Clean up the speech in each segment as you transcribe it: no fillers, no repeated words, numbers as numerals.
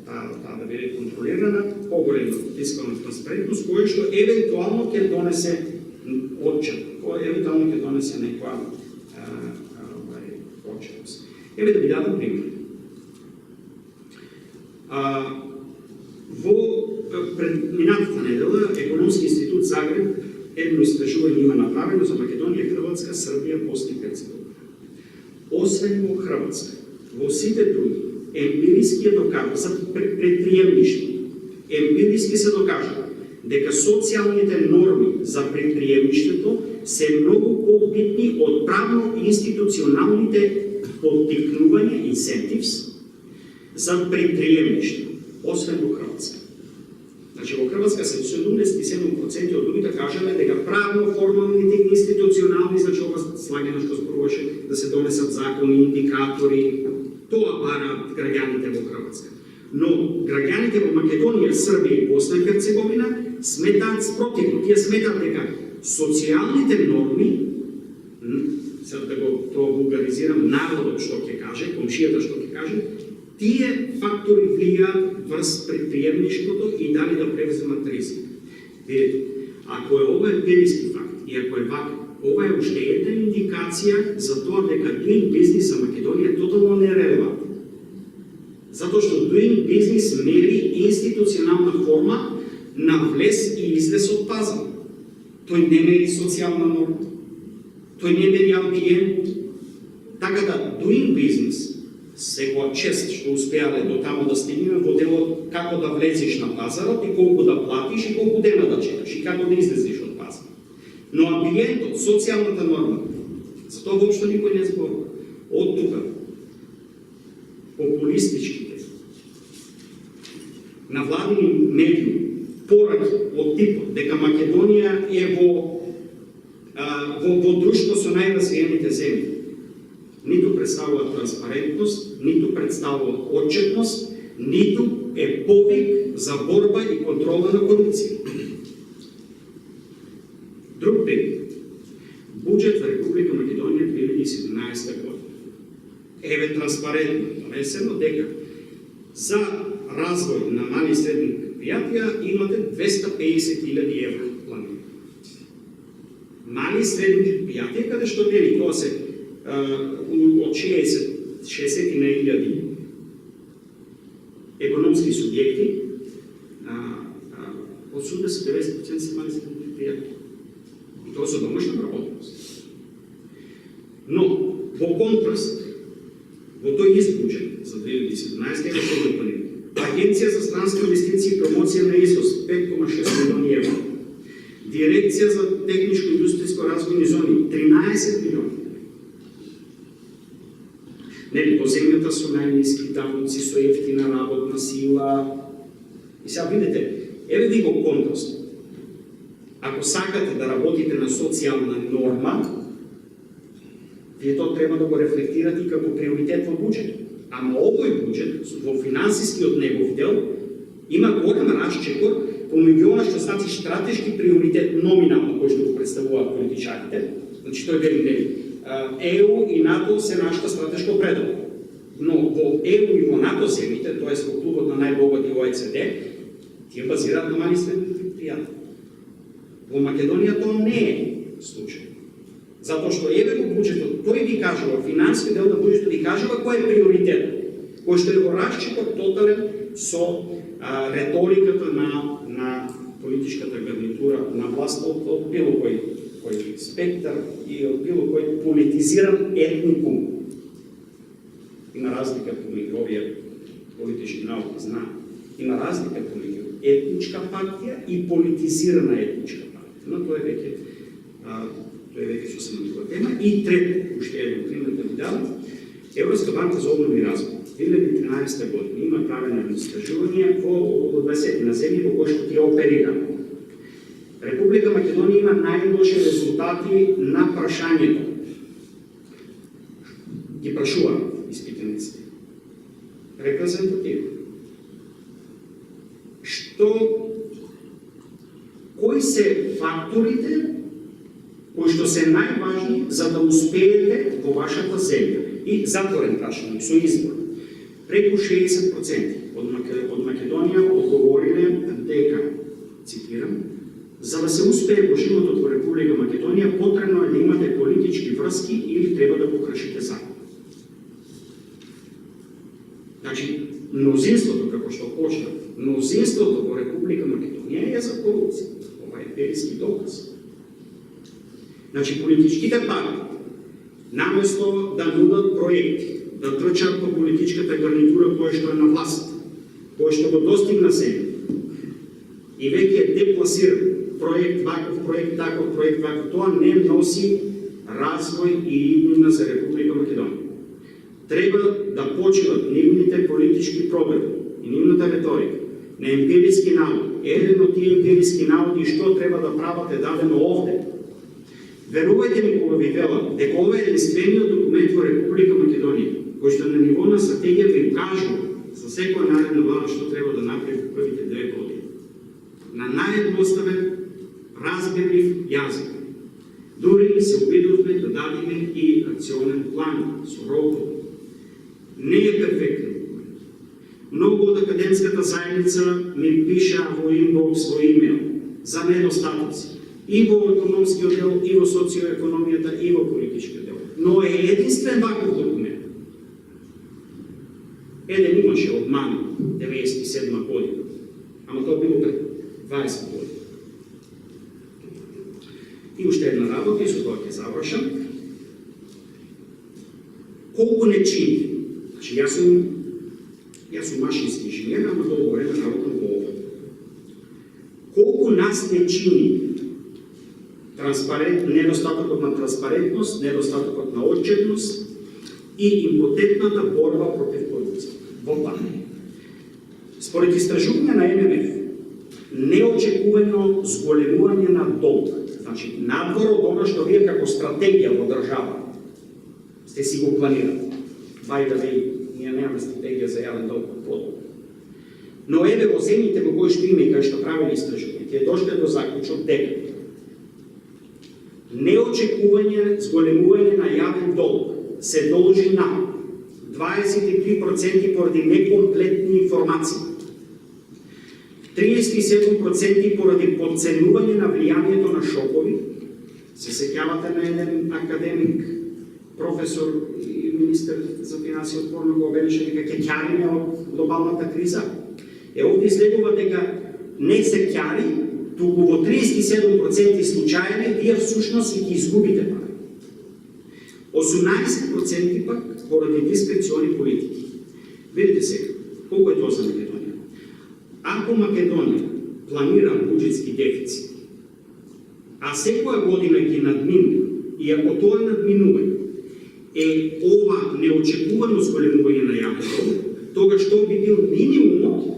да биде контролирана, поголема фискална транспарентност, која што евентуално ќе донесе отчет, која евентуално ќе донесе некоја отчетност. Еве да ви дадам пример. Во минатата недела Економски институт Загреб едно истражување има направено за Македонија, Хрватска, Србија, Босна и Херцеговина. Освен во Хрватска, во сите други емпириски докажа за предприемништво. Емпириски се докажа дека социјалните норми за предприемништвото се многу побитни од правно-институционалните поттикнувања, incentives, за предприемништво, освен во Хрватска. Значи, во Хрватска 77% од луѓето кажале дека правно, формалните, институционални, значи ова слагано што зборуваше да се донесат закони, индикатори, тоа бараат граѓаните во Хрватска. Но граѓаните во Македонија, Србија и Босна и Херцеговина сметаат спротивно. Тие сметаат дека социјалните норми, сега да го тоа вулгаризирам, народот што ќе каже, комшијата што ќе каже, тие фактори влијаат врз предприемништвото и дали да превземат ризик. Видите, ако е ова емпириски факт и ако е вака, ова е уште една индикација за тоа дека doing business за Македонија тотално нерелевантно. Затоа што doing business мери институционална форма на влез и излез од пазар. Тој не мери социјална норма. Тој не мери амбиент. Така да doing business секоја чест што успеале до тамо да стигнеме во делот како да влезеш на пазарот и колку да платиш и колку дена да чекаш и како да излезеш од пазарот. Но амбиентот, социјалната норма, за тоа воопшто никој не зборува. Од тука, популистичките, навладени медиуми, пораки од типот дека Македонија е во друштво со најразвиените земји, ниту представува транспарентност, ниту представува отчетност, ниту е повик за борба и контрола на корупција. Друг пример. Буџет за Република Македонија 2017 година. Еве транспарентно донесено дека за развој на мали и средни предпријатија имате 250.000 евра планирани. Мали и средни предпријатија каде што нели тоа се од 60.000 економски субјекти, од 80-90% се мали и средни предпријатија. И тоа со домашна работност. Но, во контраст, во тој ист буџет за 2017 година, Агенција за странски инвестиции и промоција на износ 5,6 милиони евра. Дирекција за техничко-индустријско развојни зони 13 милиони. Нели, по земјата со најниски даноци, со ефтина работна сила. И сега видите, еве ви го контраст. Ако сакате да работите на социјална норма, вие тоа треба да го рефлектирате и како приоритет во буџетот. Ама овој буџет, во финансискиот негов дел, има голем расчекор помеѓу она што значи стратешки приоритет номинално кој што го представуваат политичарите. Значи тој вели нели ЕУ и НАТО се нашата стратешка определба. Но во ЕУ и во НАТО земите, тоест во клубот на најбогати ОЕЦД, тие базираат на мали и средни предпријатија. Во Македонија тоа не е случај. Затоа што еве во буџетот тој ви кажува, финансиски дел на буџетот ви кажува кој е приоритет, кој што е во расчекор тотален со реториката на политичката гарнитура на власт од било кој спектар и од било кој политизиран етникум. Има разлика помеѓу овие политички науки, знаат. Има разлика помеѓу етничка партија и политизирана етничка партија. Но тоа е веќе сосема друга тема. И трето, уште еден пример да ви дадам, Европска банка за обнови и развој 2013 година има правено истражување во околу 20 на земји во кои што тие оперира. Република Македонија има најлоши резултати на прашањето. Ги прашува испитаниците. Репрезентативно. Кои се факторите кои што се најважни за да успеете во вашата земја? И затворен прашање, со избор. Преку 60% од Македонија одговориле дека, цитирам, за да се успее во животот во Република Македонија, потребно е да имате политички врски или треба да покршите закон. Значи, мнозинството, како што почна, мнозинството во Република Македонија е за корупција. Ова е емпириски доказ. Значи, политичките партии, наместо да нудат проекти, да трчат по политичката гарнитура која што е на власт, која што го достигна себе, и веќе е депласиран проект ваков, проект таков, проект ваков, тоа не носи развој и иднина за Република Македонија. Треба да почиват нивните политички програми и нивната риторика на емпириски наводи. Еден од тие емпириски наводи што треба да прават е дадено овде. Верувајте ми кога ви велам дека ова е единствениот документ во Република Македонија, кој што на ниво на стратегија ви кажува за секоја наредна влада што треба да направи во првите 2 години. На наједноставен, разбирлив јазик. Дури се обидовме да дадеме и акционен план со рокови. Не е перфектен документ. Многу од академската заедница ми пиша во инбокс, во имейл за недостатоци и во економскиот дел, и во социоекономијата, и во политичкиот дел. Но е единствен ваков документ. Еден имаше од Мани, 97 година, ама тоа било пред 20 години. И уште една работа, и со тоа ќе завршам. Колку не чини? Значи, јас сум машински инженер, ама долго време работам во ова. Колку нас не чини недостатокот на транспарентност, недостатокот на отчетност и импотентната борба против корупција во плане. Според истражување на ММФ, неочекувано зголемување на долг, значи надвор од она што вие како стратегија во држава сте си го планирали. By the way, ние немаме стратегија за јавен долг од подолг. Но еве во земјите во кои што има и кај што правили истражување, ќе дошле до заклучок дека неочекување зголемување на јавен долг се должи на 23% поради некомплетни информации, 37% поради подценување на влијанието на шокови. Се сеќавате на еден академик, професор и министер за финансија отпорно кога велеше дека ќе ќариме од глобалната криза. Овде изгледува дека не се ќари, туку во 37% случаеви вие всушност и ги изгубите пари. 18% пак поради дискрециони политики. Видите сега, колку е тоа за Македонија? Ако Македонија планира буџетски дефицит, а секоја година ги надминува, и ако тоа надминување е ова неочекувано зголемување на јавен, тогаш што би бил минимумот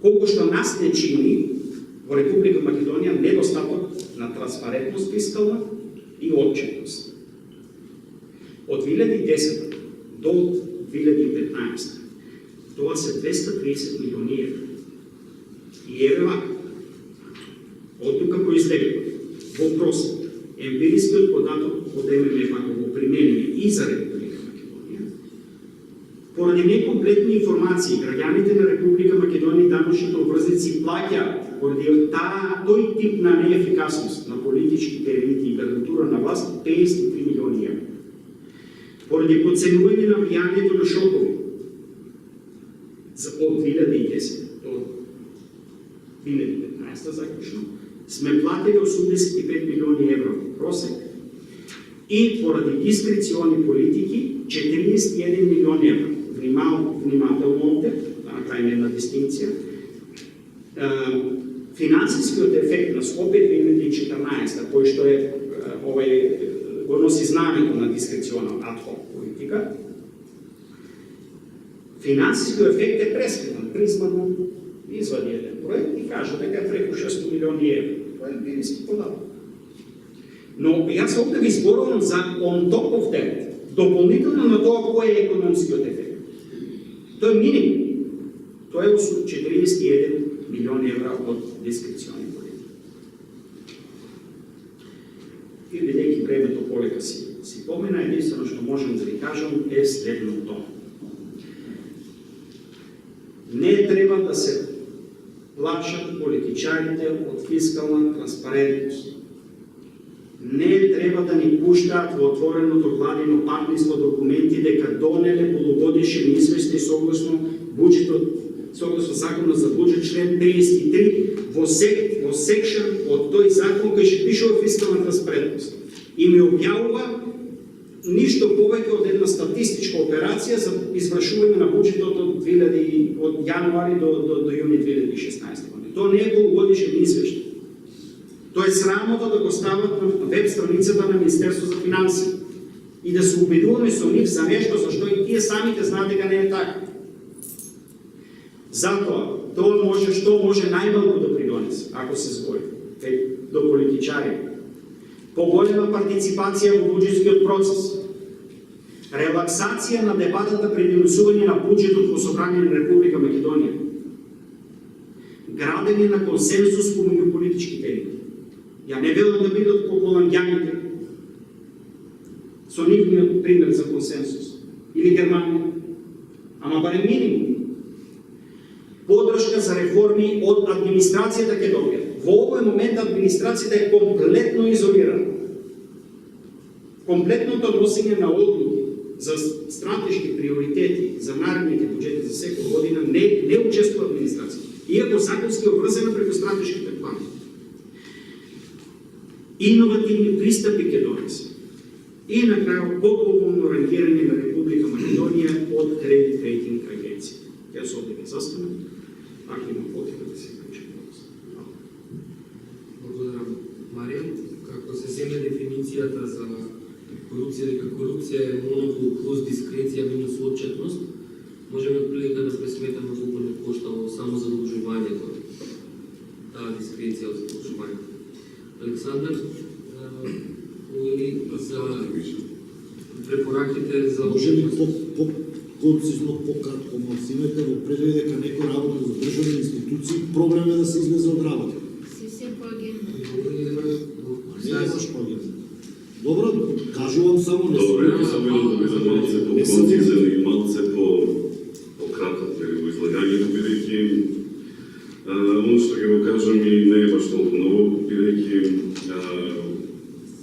колку што нас не чини во Република Македонија недостаток на транспарентност фискална и отчетност. Од 2010 до 2015 тоа се 230 милиони евра. И еве вака, од тука произлегува во просек емпирискиот податок од ММФ ако го примениме и за Република Македонија, поради некомплетни информации, граѓаните на Република Македонија и даношните обврзници плаќаат поради тој тип на неефикасност на политичките елити и гарнитура на власт 53 милиони евра. Поради подценување на влијанието на шокови од 2010 до 2015 заклучно, сме платили 85 милиони евра во просек и поради дискрециони политики 41 милиони евра. Внимателно овде, да направиме една дистинција. Финансискиот ефект на Скопје 2014, кој што е го носи знамето на дискрециона адхок политика, финансискиот ефект е прескриvan. Призмано извади еден проект и кажа дека е преку 600 милиони евра. Тоа е емпириски податок. Но јас овде ви зборувам за on top of that, дополнително на тоа кој е економскиот ефект. Тоа е минимум. Тоа е 41 милиони евра од дискрециони политики. И бидејќи времето полека си помина, единствено што можам да ви кажам е следното. Не треба да се плашат политичарите од фискална транспарентност. Не треба да ни пуштаат во отвореното владино партнерство документи дека донеле полугодишен извештај согласно буџетот, согласно законот за буџет член 33 во секшн од тој закон кој ќе пишува фискална транспарентност. И ми објавува ништо повеќе од една статистичка операција за извршување на буџетот од јануари до јуни 2016 година. Тоа не е полугодишен извештај. Тоа е срамота да го стават на веб страницата на Министерство за финанси и да се убедуваме со нив за нешто за што и тие самите знаат дека не е така. Затоа, тоа може најмалку да придонесе, ако се збори, до политичари. Поголема партиципација во буџетскиот процес, релаксација на дебатата при донесување на буџетот во Собрание на Република Македонија, градење на консенсус помеѓу политичките елити. Ја не велам да бидат по холандјаните, со нивниот пример за консенсус, или Германија, ама барем минимум. Подршка за реформи од администрацијата ќе добијат. Во овој момент администрацијата е комплетно изолирана. Комплетното носење на одлуки за стратешки приоритети за наредните буџети за секоја година не учествува администрацијата, иако законски обврзана преку стратешките плани. Иновативни пристапи ќе донесе. И на крај поповолно рангирање на Република Македонија од кредит рейтинг агенција. Ја се овде ќе застанам, ако има потреба да се причи. Благодарам, Маријан. Како се земе дефиницијата за корупција, дека корупција е монопол плюс дискреција минус отчетност, можеме отприлика да пресметаме колку не коштало само задолжувањето, таа дискреција од задолжувањето. Александар, или за препораките за можеме по-концизно, по-кратко малцинете во предвид дека некој работа за државни институции, проблем е да се излезе од работа. Се по-агентно. Немаш по-агентно. Добро, кажувам само не се. Добре, само да бидам малце по-концизен и малце по-краток во излагањето, бидејќи оно што ќе го кажам и не е баш толку ново, бидејќи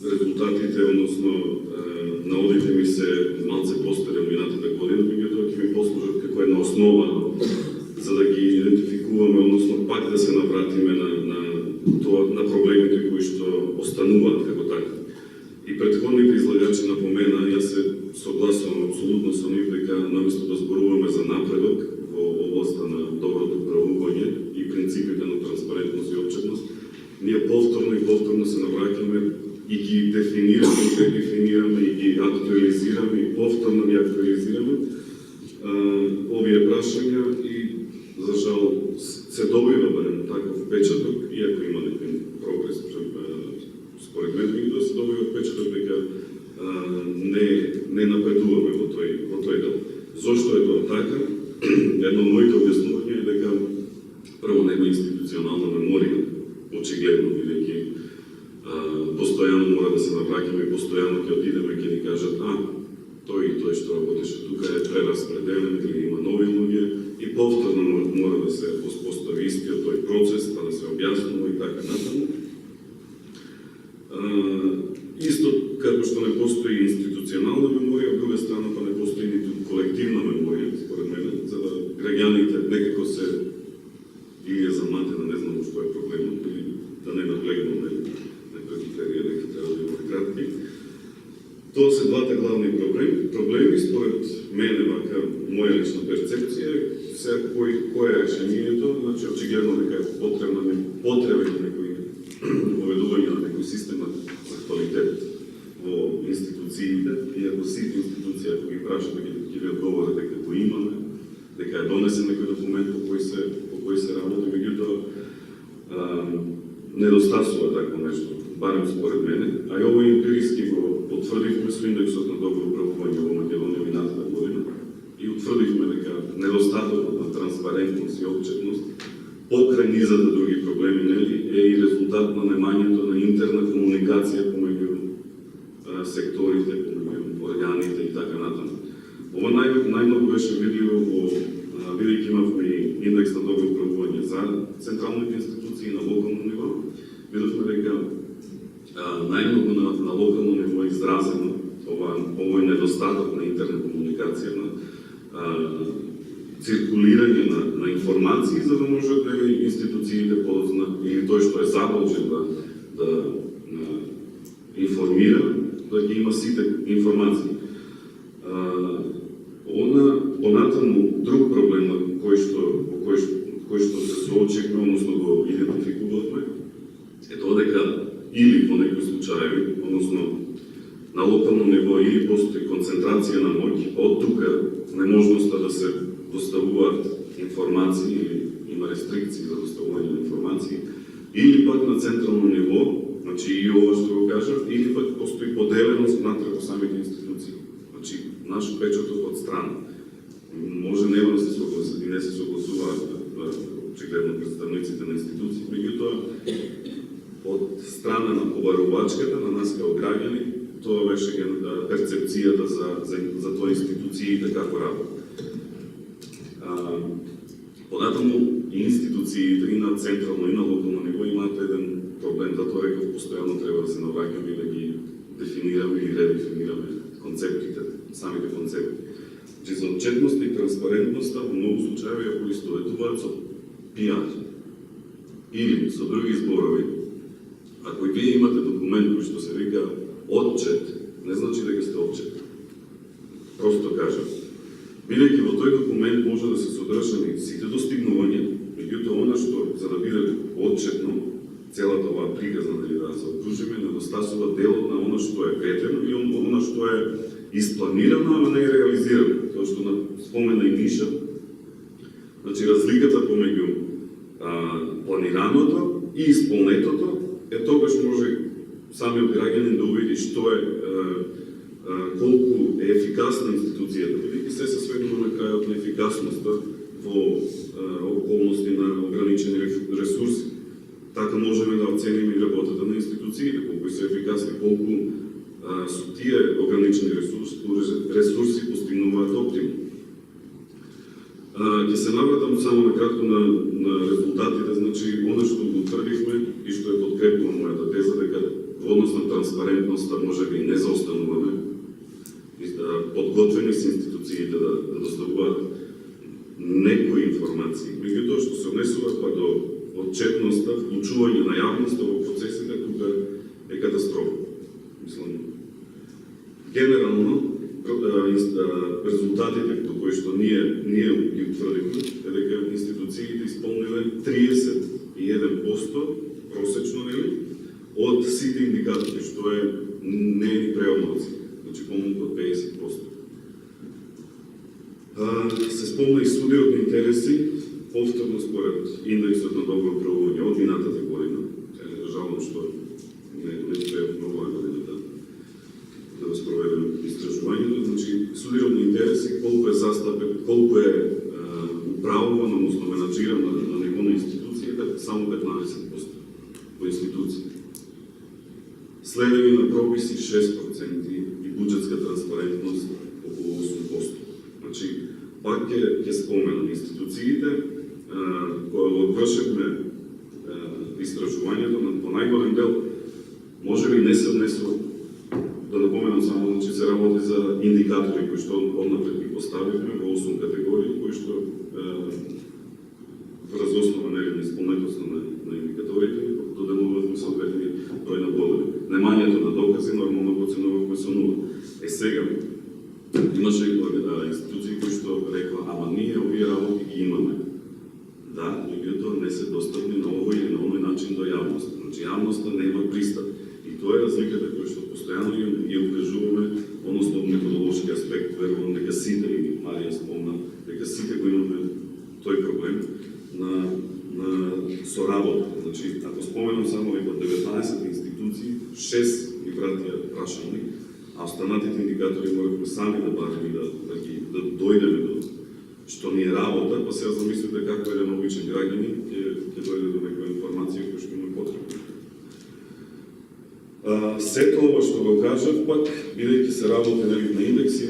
резултатите, односно наводите ми се малце постари од минатата година, меѓутоа ќе ми послужат како една основа за да ги идентификуваме, односно пак да се навратиме на проблемите кои што остануваат како така. И претходните излагачи напомена, јас се согласувам апсолутно со нив дека наместо да зборуваме за напредок во областа на доброто управување и принципите на транспарентност и отчетност, ние повторно се навраќаме и ги дефинираме и ги актуализираме и повторно ги актуализираме овие прашања и за жал се добива барем таков печаток, иако има некој прогрес, според мен да се добива печаток дека не напредуваме во тој дел. Зошто е тоа така? Едно од моите објаснување е дека прво нема институционална меморија, очигледно, бидејќи постојано мора да се навраќаме и постојано ќе отидеме ќе ни кажат тој и тој што работеше тука е прераспределен или има нови луѓе и повторно мора да се постави истиот тој процес, па да се објаснува и така натаму. Исто како што не постои институционална меморија, од друга страна па не постои ниту колективна меморија, според мене, за да граѓаните некако се или е заматена, не знам што е проблемот, или да не надлегнам на критерија, дека треба да има кратки. Тоа се двата главни проблеми, според мене, вака, моја лична перцепција, сега кој е решението, значи очигледно дека е потреба на некој поведување на некој система за квалитет во институциите, и ако сите институции, ако ги прашате, ќе ви одговорат дека го имаме, дека е донесен некој документ по кој се работи, меѓутоа недостасува такво нешто, барем според мене, а и ово емпириски го потврдивме со индексот на добро управување во Македонија минатата година и утврдивме дека недостатокот на транспарентност и отчетност покрај низата други проблеми, нели, е и резултат на немањето на интерна комуникација помеѓу секторите, помеѓу органите и така натаму. Ова најмногу беше видливо во бидејќи имавме и индекс на добро управување за централните институции на локално ниво, видовме дека најмногу на локално ниво изразено овој недостаток на интернет комуникација, на циркулирање на информации, за да можат институциите или тој што е задолжен да информира, да ги има сите информации. Понатаму друг проблем кој што се соочивме, односно го идентификувавме, е тоа дека или во некои случаи, односно на локално ниво, или постои концентрација на моќ, од тука неможноста да се доставуваат информации, или има рестрикции за доставување на информации, или пак на централно ниво, значи и ова што го кажав, или пак постои поделеност внатре во самите институции. Значи, наш печаток од страна. Може нема да се согласат и не се согласуваат очигледно представниците на институции, меѓутоа од страна на побарувачката, на нас како граѓани, тоа беше перцепцијата за тоа институциите како работа. Понатаму и институциите и на централно и на локално ниво имаат еден проблем, затоа реков постојано треба да се навраќаме и да ги дефинираме или редефинираме концептите, самите концепти. Че за отчетност и транспарентноста во многу случаи ја поистоветуваат со пиар. Или со други зборови, ако и вие имате документ кој што се вика отчет, не значи дека сте отчет. Просто кажам. Бидејќи во тој документ може да се содржани сите достигнувања, меѓутоа она што за да биде отчетно целата оваа приказна да ја заокружиме, недостасува делот на она што е ветено и она што е испланирано, ама не е реализирано. Тоа што спомена и Миша, значи разликата помеѓу планираното и исполнетото е тогаш може самиот граѓанин да увиди што е колку е ефикасна институцијата, бидејќи се сведува на крајот на ефикасноста во околности на ограничени ресурси. Така можеме да оцениме и работата на институциите, колку се ефикасни, колку со тие ограничени ресурси постигнуваат оптимум. Ќе се навратам само накратко на резултатите, значи оно што го тврдивме и што е подкрепува мојата теза, дека во однос на транспарентноста може би не заостануваме, подготвени се институциите да доставуваат некои информации, меѓутоа што се однесува па до отчетноста, вклучување на јавноста во процесите, тука е катастрофа. Мислам, генерално резултатите до кои што ние ги утврдивме е дека институциите исполниле 31% просечно, нели, од сите индикатори, што е не е преомоција, значи помалку од 50%. Се спомна и судиот на интереси, повторно според индексот на добро управување од минатата година, жалам што не успеавме оваа година да го спроведеме истражувањето, значи судиот на интереси колку е застапен, колку е управувано, односно менаџирано на ниво на институцијата, само 15% по институција. Следени на прописи 6% и буџетска транспарентност околу 8%. Значи, пак ќе споменам институциите, кога го вршевме истражувањето по најголем дел, може би не се однесува, да напоменам само, значи се работи за индикатори кои што однапред ги поставивме во 8 категории, кои што врз основа на исполнетост на индикаторите доделувавме соодветни број на бодови. Немањето на докази нормално го оценувавме со 0. Сега имаше институции кои што рекла, ама ние овие работи ги имаме. Да, меѓутоа не се достапни на овој или на оној начин до јавноста. Значи јавноста нема пристап. И тоа е разликата која што постојано ја укажуваме, односно од методолошки аспект, верувам дека сите, и Марија спомна, дека сите го имаме тој проблем на соработа. Значи, ако споменам само дека 19 институции, 6 ги пратија прашалник, а останатите индикатори моравме сами да бараме да дојдеме до што ни е работа, па сега замислите како еден обичен граѓанин ќе дојде до некоја информација која што му е потребна. Сето ова што го кажав, пак, бидејќи се работи на индекси,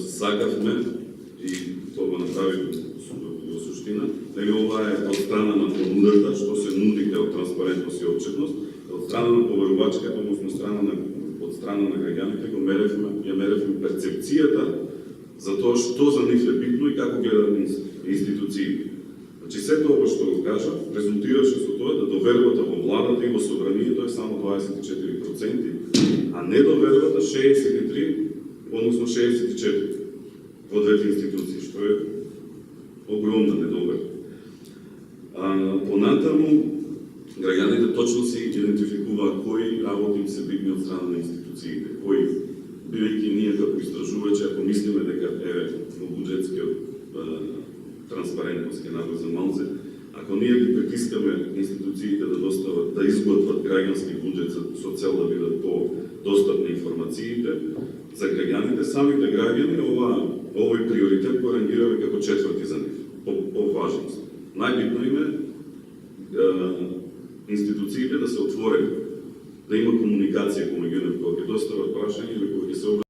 сакавме, и тоа го направи представи во суштина, нели ова е од страна на понудата, што се нудите од транспарентност и отчетност, од страна на поверувачката, односно од страна на граѓаните, ја меревме перцепцијата за тоа што за нив е битно и како гледаат институциите. Значи, сето ова што го кажа, резултираше со тоа да довербата во владата и во собранието е само 24%, а недовербата 63%, односно 64% во двете институции, што е огромна недоверба. Понатаму, граѓаните точно се идентификуваат кои работи им се битни од страна на институциите, кои, бидејќи ние како истражувачи, ако мислиме дека во буџетскиот транспарентност ќе навлезе малце, ако ние ги притискаме институциите да изготват граѓански буџет со цел да бидат по-достапни информациите за граѓаните, самите граѓани овој приоритет го рангираме како четврти за нив, по важност. Најбитно им е институциите да се отворени, да има комуникација помеѓу нив, кога ќе достават прашања или кога ќе се